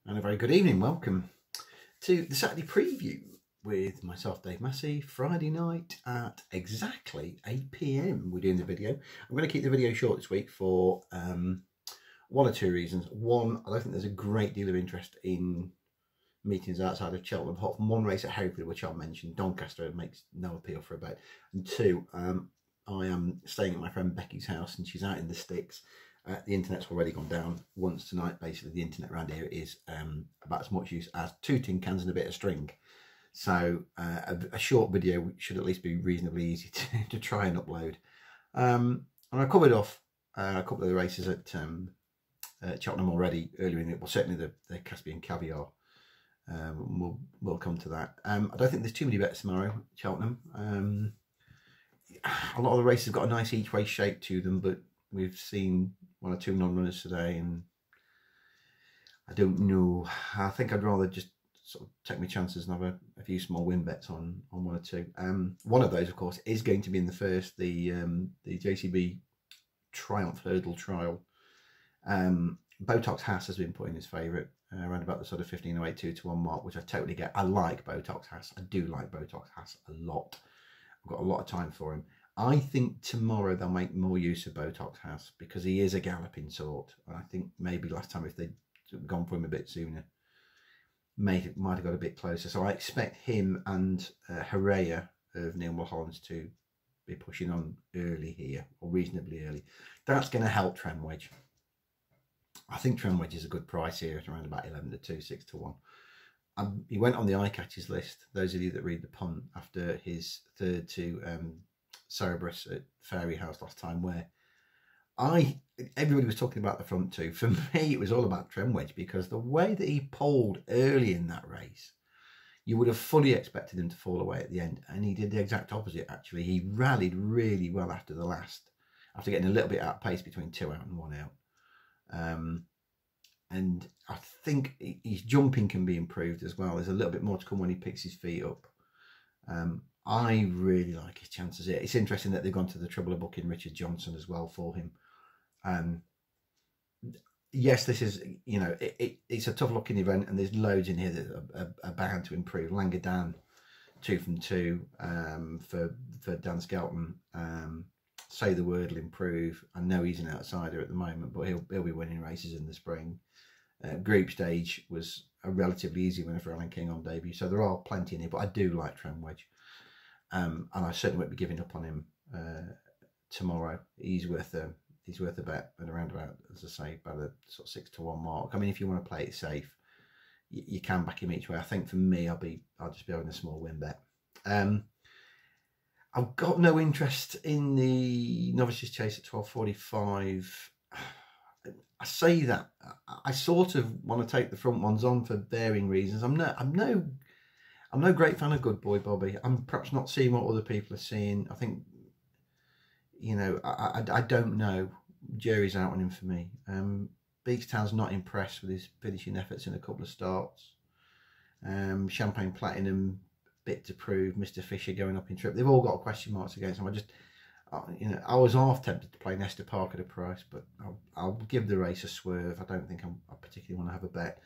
And a very good evening. Welcome to the Saturday preview with myself, Dave Massey. Friday night at exactly 8 p.m. we're doing the video. I'm going to keep the video short this week for one or two reasons. One, I don't think there's a great deal of interest in meetings outside of Cheltenham, apart from one race at Hereford, which I'll mention. Doncaster makes no appeal for a bet. And two, I am staying at my friend Becky's house and she's out in the sticks. The internet's already gone down once tonight. Basically, the internet around here is about as much use as 2 tin cans and a bit of string. So a short video should at least be reasonably easy to try and upload. And I covered off a couple of the races at Cheltenham already earlier in it. Well, certainly the Caspian Caviar. We'll come to that. I don't think there's too many bets tomorrow at Cheltenham. A lot of the races have got a nice each way shape to them, but we've seen one or two non-runners today, and I don't know. I think I'd rather just sort of take my chances and have a few small win bets on one or two. One of those, of course, is going to be in the first, the JCB Triumph Hurdle Trial. Botox Haas has been put in his favourite, around about the sort of 15.08 2-to-1 mark, which I totally get. I like Botox Haas. I do like Botox Haas a lot. I've got a lot of time for him. I think tomorrow they'll make more use of Botox Haas because he is a galloping sort. I think maybe last time if they'd gone for him a bit sooner, might have got a bit closer. So I expect him and Hereford of Neil Mulholland's to be pushing on early here, or reasonably early. That's going to help Tremwedge. I think Tremwedge is a good price here at around about 11 to 2, 6 to 1. He went on the eye catches list, those of you that read the punt, after his third to Cerberus at Fairy House last time, where everybody was talking about the front two. For me, it was all about Tremwedge, because the way that he pulled early in that race, you would have fully expected him to fall away at the end, and he did the exact opposite. Actually, he rallied really well after the last, after getting a little bit out of pace between 2 out and 1 out. And I think his jumping can be improved as well. There's a little bit more to come when he picks his feet up. I really like his chances here. It's interesting that they've gone to the trouble of booking Richard Johnson as well for him. Yes, this is, you know, it's a tough looking event, and there's loads in here that are bound to improve. Langadan, 2 from 2 for Dan Skelton. Say the Word will improve. I know he's an outsider at the moment, but he'll be winning races in the spring. Group stage was a relatively easy winner for Alan King on debut, so there are plenty in here. But I do like Tremwedge, and I certainly won't be giving up on him tomorrow. He's worth a bet at around about, as I say, about a sort of 6 to 1 mark. I mean, if you want to play it safe, you can back him each way. I think for me, I'll just be having a small win bet. I've got no interest in the Novices Chase at 12.45. I say that I sort of want to take the front ones on for varying reasons. I'm no great fan of Good Boy Bobby. I'm perhaps not seeing what other people are seeing. I think, you know, I don't know. Jury's out on him for me. Beekstown's not impressed with his finishing efforts in a couple of starts. Champagne Platinum, bit to prove. Mr. Fisher going up in trip. They've all got question marks against him. You know, I was half tempted to play Nesta Park at a price, but I'll give the race a swerve. I don't think I particularly want to have a bet.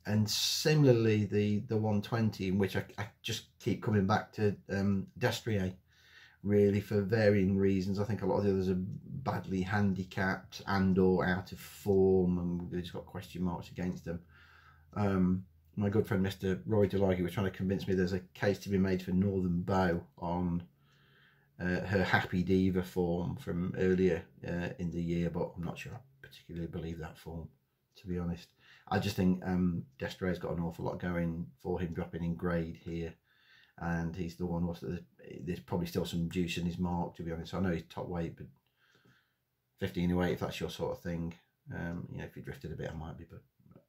And similarly, the 120, in which I just keep coming back to Destrier, really, for varying reasons. I think a lot of the others are badly handicapped and or out of form, and they've just got question marks against them. My good friend Mr. Roy Delagi was trying to convince me there's a case to be made for Northern Bow on her Happy Diva form from earlier in the year, but I'm not sure I particularly believe that form, to be honest. I just think Destrier's got an awful lot going for him, dropping in grade here, and he's the one. There's probably still some juice in his mark, to be honest. I know he's top weight, but 15.08, if that's your sort of thing. You know, if he drifted a bit, I might be, but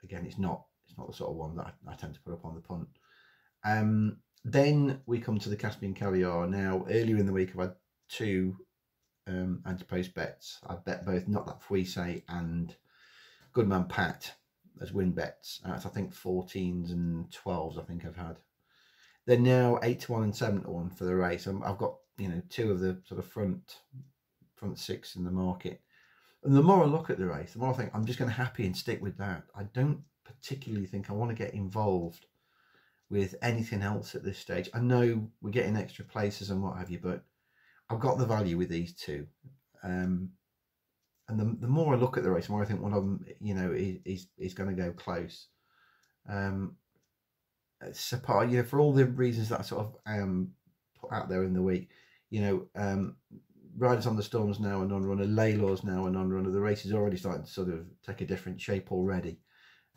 again, it's not the sort of one that I tend to put up on the punt. Then we come to the Caspian Caviar. Now, earlier in the week, I've had 2 anti-post bets. I bet both Not That Fouissé and Goodman Pat as win bets. I think 14s and 12s I think I've had. They're now 8 to 1 and 7 to 1 for the race. I've got, you know, 2 of the sort of front 6 in the market. And the more I look at the race, the more I think I'm just going to happy and stick with that. I don't particularly think I want to get involved with anything else at this stage. I know we're getting extra places and what have you, but I've got the value with these two. And the more I look at the race, the more I think one of them, you know, is going to go close. Sapar, you know, for all the reasons that I sort of put out there in the week, you know, Riders on the Storm's now a non-runner, Laylaw's now a non-runner. The race is already starting to sort of take a different shape already.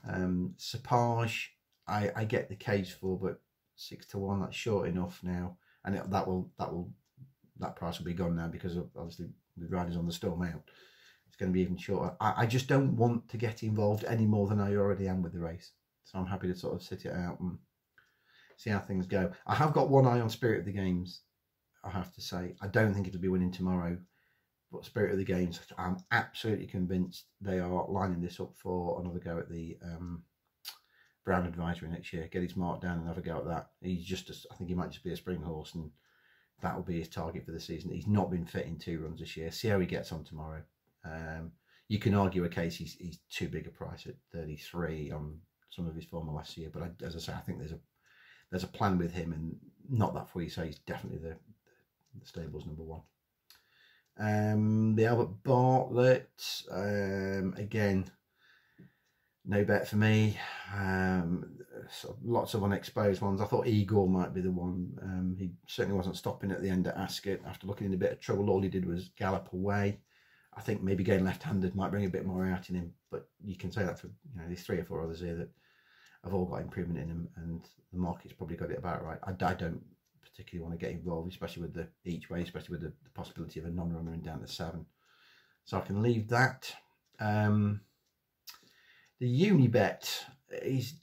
Sapage, I get the case for, but 6 to 1, that's short enough now, and that price will be gone now because of, obviously, with Riders on the Storm out, it's going to be even shorter. I just don't want to get involved any more than I already am with the race, so I'm happy to sort of sit it out and see how things go. I have got one eye on Spirit of the Games, I have to say. I don't think it'll be winning tomorrow, but Spirit of the Games, I'm absolutely convinced they are lining this up for another go at the Brown Advisory next year. Get his mark down and have a go at that. He's just, I think he might just be a spring horse, and that will be his target for the season. He's not been fit in 2 runs this year. See how he gets on tomorrow. You can argue a case he's too big a price at 33 on some of his form last year, but as I say, I think there's a plan with him, and not that for you say he's definitely the stable's #1. The Albert Bartlett, again, no bet for me. Lots of unexposed ones. I thought Igor might be the one. He certainly wasn't stopping at the end at Ascot. After looking in a bit of trouble, all he did was gallop away. I think maybe going left-handed might bring a bit more out in him, but you can say that for, you know, there's 3 or 4 others here that have all got improvement in them, and the market's probably got it about right. I don't particularly want to get involved, especially with the each way, especially with the possibility of a non-runner and down to 7. So I can leave that. The Unibet is,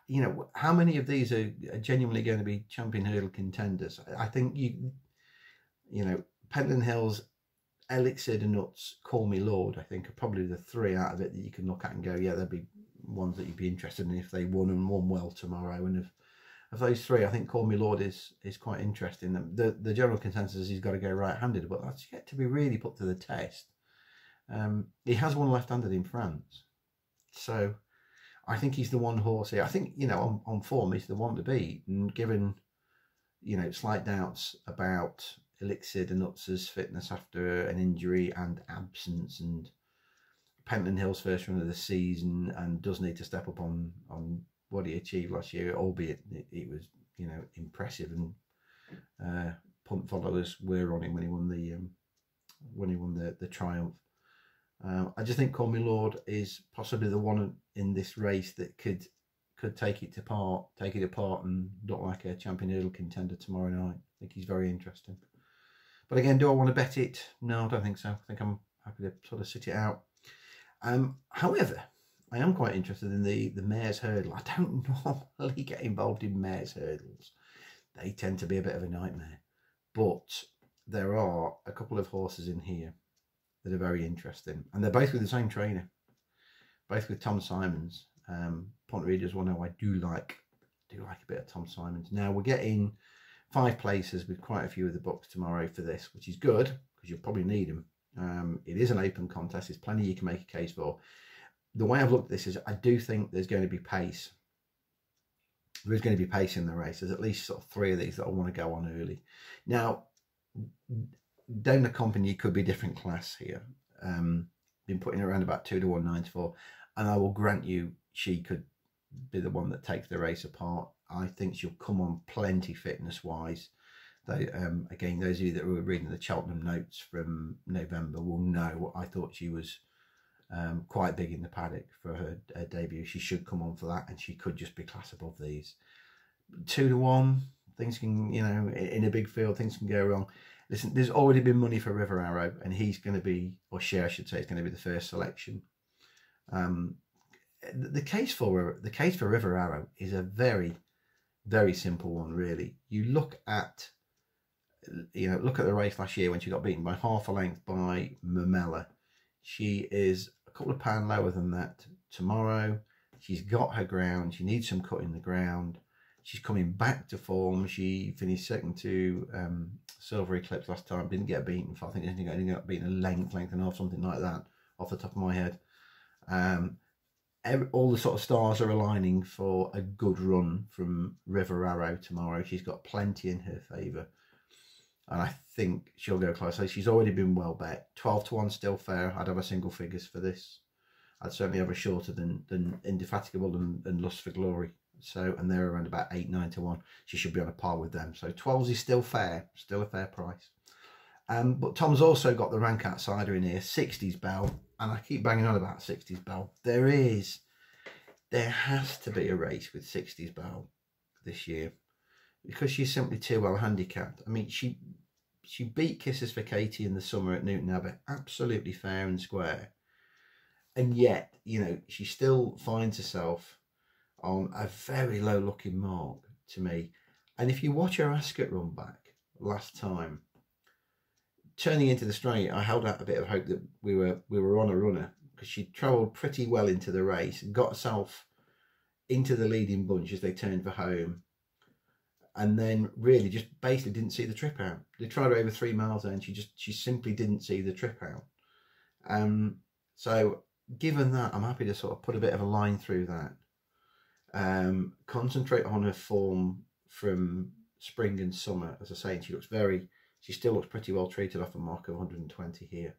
you know, how many of these are genuinely going to be champion hurdle contenders? I think you know, Pentland Hills, Elixir and Nuts, Call Me Lord, I think are probably the 3 out of it that you can look at and go, yeah, there'd be ones that you'd be interested in if they won and won well tomorrow. And if of those 3, I think Call Me Lord is quite interesting. The general consensus is he's got to go right-handed, but that's yet to be really put to the test. He has won left-handed in France, so I think he's the one horse here. I think, you know, on form he's the one to beat, and given, you know, slight doubts about Elixir de Nuts' fitness after an injury and absence, and Pentland Hill's first run of the season, and does need to step up on what he achieved last year, albeit it was, you know, impressive, and punt followers were on him when he won the Triumph. I just think Call Me Lord is possibly the one in this race that could take it apart and look like a champion hurdle contender tomorrow night. I think he's very interesting. But again, do I want to bet it? No, I don't think so. I think I'm happy to sort of sit it out. However, I am quite interested in the mare's hurdle. I don't normally get involved in mare's hurdles. They tend to be a bit of a nightmare. But there are a couple of horses in here that are very interesting. And they're both with the same trainer. Both with Tom Simons. Pont readers will know I do like a bit of Tom Simons. Now we're getting 5 places with quite a few of the books tomorrow for this, which is good because you'll probably need them. It is an open contest. There's plenty you can make a case for. The way I've looked at this is I do think there's going to be pace. There is going to be pace in the race. There's at least sort of 3 of these that I want to go on early. Now, Dana Company could be a different class here. Been putting around about 2 to 1, 9 to 4, and I will grant you she could be the one that takes the race apart. I think she'll come on plenty fitness wise. Though, again, those of you that were reading the Cheltenham notes from November will know I thought she was quite big in the paddock for her debut. She should come on for that, and she could just be class above these. 2 to 1, things can, you know, in a big field, things can go wrong. Listen, there's already been money for River Arrow, and he's going to be, or Share, I should say, is going to be the first selection. The case for River Arrow is a very, very simple one, really. You look at, look at the race last year when she got beaten by half a length by Mamela. She is a couple of pounds lower than that tomorrow. She's got her ground. She needs some cut in the ground. She's coming back to form. She finished second to Silver Eclipse last time. Didn't get beaten. I think she didn't get beaten a length and a half, something like that, off the top of my head. all the sort of stars are aligning for a good run from River Arrow tomorrow. She's got plenty in her favour, and I think she'll go close. So she's already been well bet. 12-1 still fair. I'd have a single figures for this. I'd certainly have a shorter than Indefatigable and Lust for Glory. So, and they're around about 8-9-1. She should be on a par with them. So 12s is still fair, still a fair price. But Tom's also got the rank outsider in here, 60s Bell, and I keep banging on about 60s Bell. There has to be a race with 60s Bell this year because she's simply too well handicapped. I mean, she beat Kisses for Katie in the summer at Newton Abbey, absolutely fair and square, and yet, you know, she still finds herself on a very low looking mark to me. And if you watch her Ascot run back last time, turning into the straight, I held out a bit of hope that we were on a runner, because she travelled pretty well into the race and got herself into the leading bunch as they turned for home, and then really just basically didn't see the trip out. They tried her over 3 miles there and she simply didn't see the trip out. So given that, I'm happy to sort of put a bit of a line through that. Concentrate on her form from spring and summer. As I say, she still looks pretty well treated off a mark of 120 here.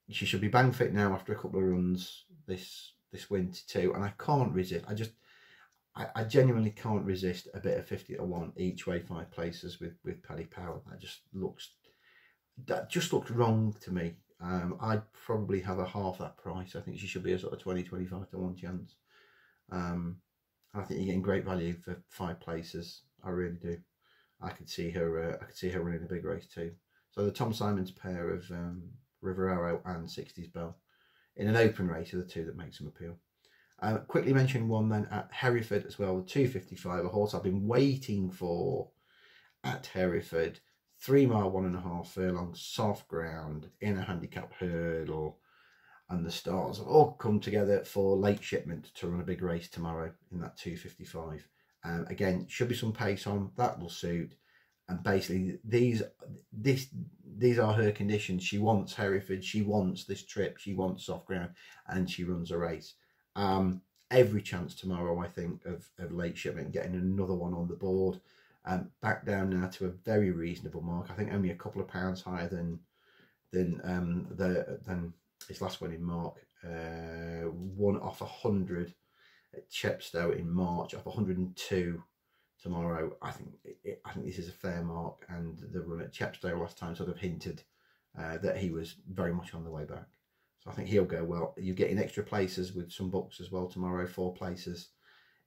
She should be bang fit now after a couple of runs this winter too, and I can't resist. I genuinely can't resist a bit of 50-1 each way 5 places with Paddy Power. That just looks wrong to me. I'd probably have a half that price. I think she should be a sort of 20-25-1 chance. I think you're getting great value for 5 places. I really do. I could see her running a big race too. So the Tom Simons pair of River Arrow and 60s Bell in an open race are the two that make some appeal. Quickly mention one then at Hereford as well, the 255, a horse I've been waiting for at Hereford. 3 mile, 1.5 furlong, soft ground in a handicap hurdle, and the stars have all come together for Late Shipment to run a big race tomorrow in that 255. Again, should be some pace on, that will suit. And basically these are her conditions. She wants Hereford, she wants this trip, she wants soft ground, and she runs a race. Every chance tomorrow, I think, of Late Shipment getting another one on the board. Back down now to a very reasonable mark. I think only a couple of pounds higher than his last winning mark. One off 100 at Chepstow in March, off 102 tomorrow. I think this is a fair mark, and the run at Chepstow last time sort of hinted that he was very much on the way back. So I think he'll go well. You're getting extra places with some books as well tomorrow, 4 places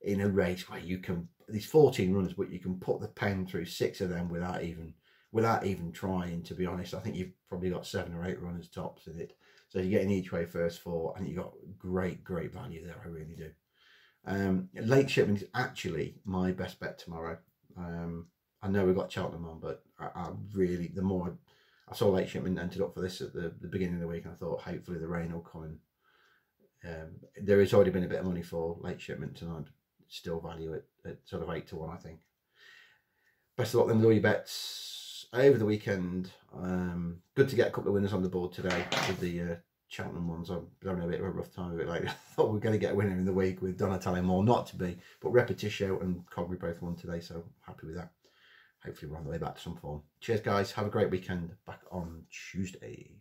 in a race where you can, these 14 runners, but you can put the pen through 6 of them without even trying, to be honest. I think you've probably got 7 or 8 runners tops in it. So you're getting each way first 4, and you've got great value there, I really do. Late Shipment is actually my best bet tomorrow. I know we've got Cheltenham on, but I really, the more I saw Late Shipment entered up for this at the beginning of the week, and I thought hopefully the rain will come in. There has already been a bit of money for Late Shipment, and I'd still value it at sort of 8-1, I think. Best of luck then with all your bets over the weekend. Good to get a couple of winners on the board today with the Cheltenham ones. I'm having a bit of a rough time of it. Like, I thought we were going to get a winner in the week with Donatello Moore, not to be, but Repetitio and Cogby both won today, so happy with that. Hopefully we're on the way back to some form. Cheers guys, have a great weekend. Back on Tuesday.